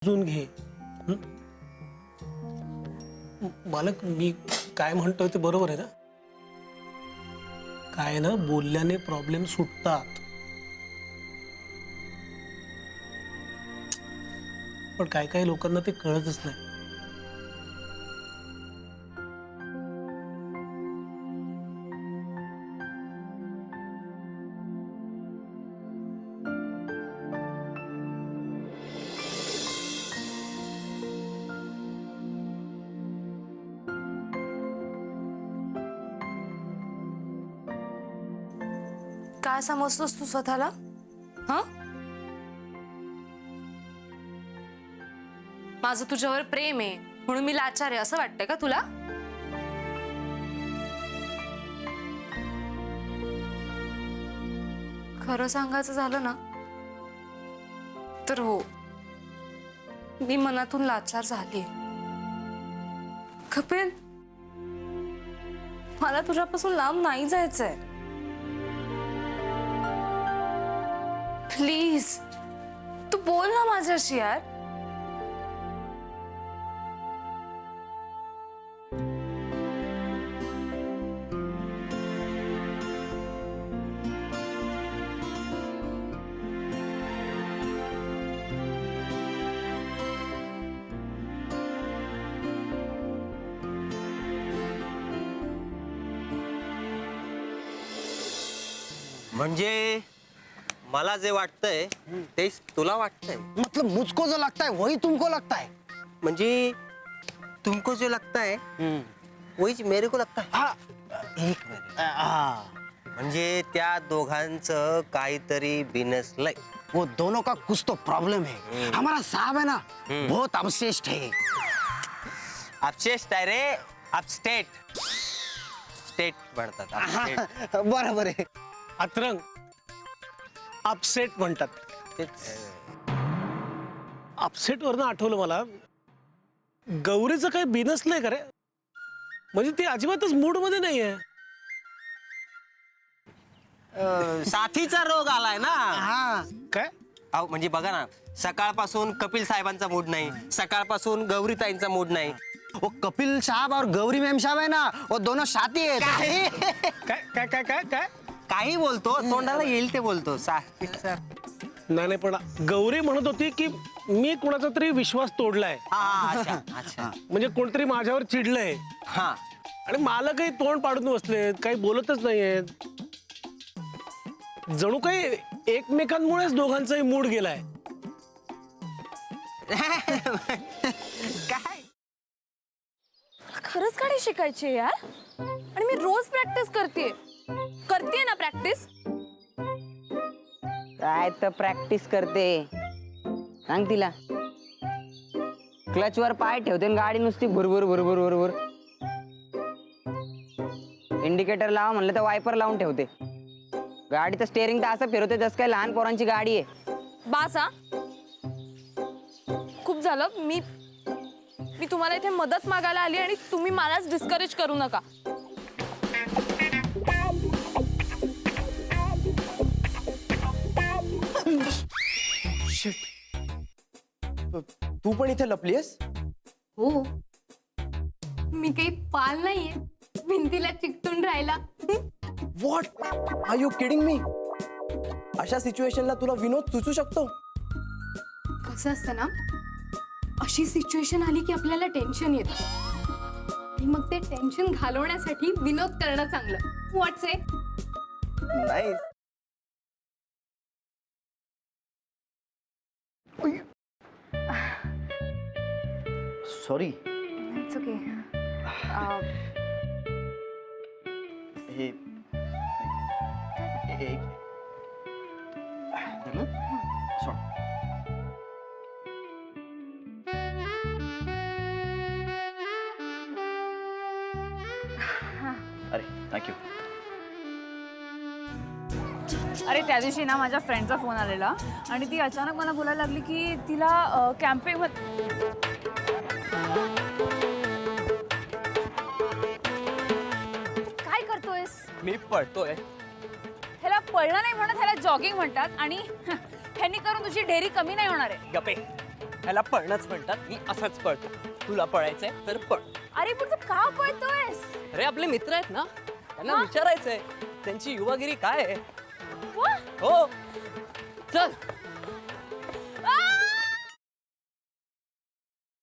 समजून घे. मालक मी काय म्हणतोय ते बरोबर आहे ना? काय ना बोलल्याने प्रॉब्लेम सुटतात. पण काय काय लोकांना ते कळतच नाही. काय समजतोस तू स्वतःला? हा, माझं तुझ्यावर प्रेम आहे म्हणून मी लाचार आहे असं वाटतंय का तुला? खरं सांगायचं झालं ना तर हो, मी मनातून लाचार झाली. कपिल, मला तुझ्यापासून लांब नाही जायचंय. प्लीज तू बोल ना माझ्याशी यार. म्हणजे मला जे वाटतंय तेच तुला वाटतंय? मतलब मुझको जो लगता है वही तुमको लगता है? म्हणजे तुमको जो लगता है वहीच मेरे को लगता है. हाँ, एक मिनट. म्हणजे त्या दोघांचं काहीतरी बिनसलंय. वो दोनों का कुछ तो प्रॉब्लम है. हमारा साहब है ना, बहुत अपसेस्ट है. अपशेष्ट आहे रे, अपस्टेट. स्टेट म्हणतात upstate. बरोबर आहे. अतरंग अपसेट म्हणतात. अपसेट वरनं आठवलं मला, गौरीचं काही बिनसलंय का रे? म्हणजे ती अजिबातच मूड मध्ये नाहीये. साथीचा रोग आलाय ना. हाँ, काय? अहो म्हणजे बघा ना, सकाळपासून कपिल साहेबांचा मूड नाही, सकाळपासून गौरीताईंचा मूड नाही. वो कपिल साहब और गौरी मैम साहब है ना, वो दोनों साथी है. काय काय काय काय काय? काही बोलतो, तोंडाला येईल ते बोलतो. साथीचा. नाही नाही, पण गौरी म्हणत होती की मी कोणाचा तरी विश्वास तोडलाय. अच्छा अच्छा. म्हणजे कोणतरी माझ्यावर चिडलंय हा, आणि मला काही तोंड पाडून बसलेत, काही बोलतच नाहीयेत. जणू काही एकमेकांमुळेच दोघांचाही मूड गेलाय. काय खरंच गाडी शिकायची यार. आणि मी रोज प्रॅक्टिस करते ना प्रॅक्टिस. काय तर प्रॅक्टिस करते, सांग तिला. क्लच वर पाय ठेवते आणि गाडी नुसती भुरभुर भुरभुर भुरभुर. इंडिकेटर लावा म्हणलं तर वायपर लावून ठेवते. गाडीचं स्टेअरिंग तर असं फिरवते जसं काय लहान पोरांची गाडी आहे. बास हा, खूप झालं. मी तुम्हाला इथे मदत मागायला आली आणि तुम्ही मलाच डिस्करेज करू नका. तू पण इथे लपलीयस? हो, मी काही पाल नाहीये भिंतीला चिकटून राहायला. What are you kidding me? अशा सिच्युएशनला तुला विनोद सुचू शकतो? कसं असतं ना, अशी सिच्युएशन आली की आपल्याला टेन्शन येतं आणि मग ते टेन्शन घालवण्यासाठी विनोद करणं चांगलं. व्हॉट्स आहे? नाही. सॉरी. It's okay. हे एक सॉरी. अरे थँक्यू. अरे त्या दिवशी ना माझ्या फ्रेंडचा फोन आलेला आणि ती अचानक मला बोलायला लागली की तिला कॅम्पिंग काय करतोयस? मी पळतोय. ह्याला पळणं नाही म्हणत, ह्याला जॉगिंग म्हणतात. आणि ह्यांनी करून तुझी ढेरी कमी नाही होणार आहे. गप्पे. ह्याला पळणंच म्हणतात. मी असंच पळतो. तुला पळायचंय तर पळ. अरे पण तू का पळतोयस? अरे आपले मित्र आहेत ना, त्यांना विचारायचंय त्यांची युवागिरी काय आहे. वा, हो चल